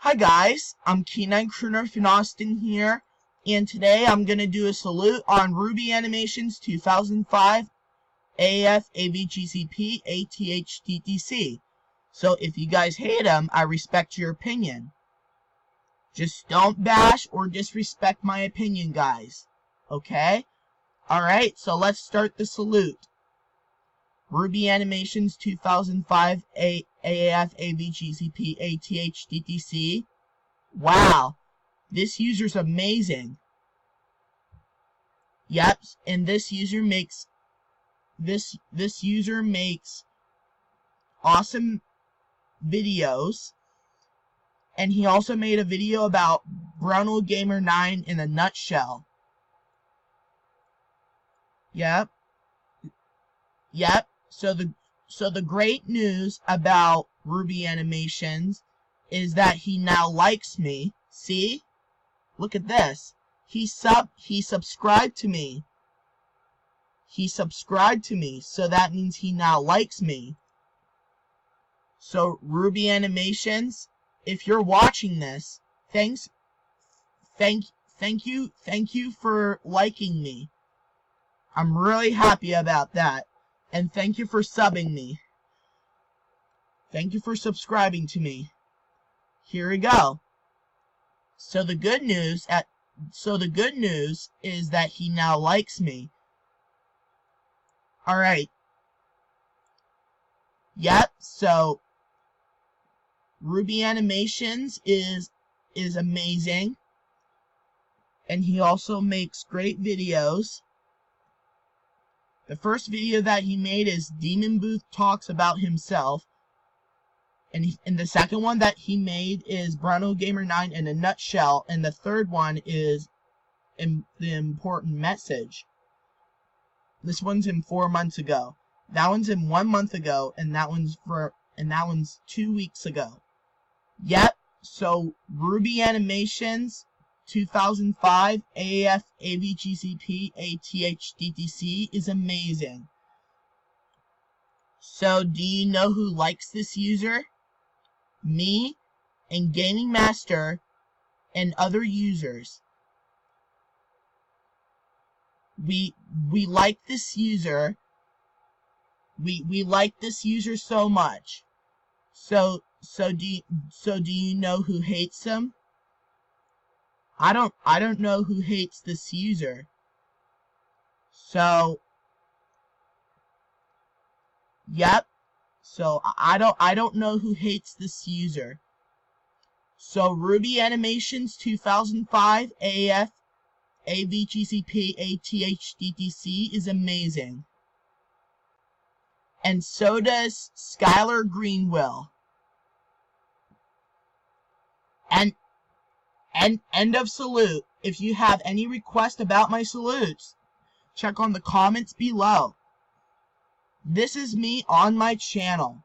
Hi guys, I'm K9 Crooner from Austin here, and today I'm going to do a salute on Rwbyanimations 2005 AAF AVGCP ATHDTC. So if you guys hate him, I respect your opinion. Just don't bash or disrespect my opinion, guys. Okay? Alright, so let's start the salute. Rwbyanimations 2005 AAF AVGCP ATHDTC. Wow, this user's amazing. Yep, and this user makes awesome videos. And he also made a video about Rwbyanimations in a nutshell. Yep. So the great news about Rwbyanimations is that he now likes me. See? Look at this. He subscribed to me. He subscribed to me, so that means he now likes me. So Rwbyanimations, if you're watching this, thank you for liking me. I'm really happy about that. And thank you for subbing me. Thank you for subscribing to me. Here we go. So the good news is that he now likes me. Alright. Yep, so Rwbyanimations is amazing. And he also makes great videos. The first video that he made is Demon Booth talks about himself. And the second one that he made is Rwbyanimations in a nutshell. And the third one is the important message. This one's in 4 months ago. That one's in 1 month ago, and that one's 2 weeks ago. Yep. So Rwbyanimations 2005 AAF AVGCP ATHDTC is amazing. So do you know who likes this user? Me and Gaming Master and other users. We like this user. We like this user so much. So do you know who hates him? I don't know who hates this user. So yep. So I don't know who hates this user. So Rwbyanimations 2005 AAF AVGCP ATHDTC is amazing. And so does Skylar Greenwill. And end of salute. If you have any request about my salutes, check on the comments below. This is me on my channel.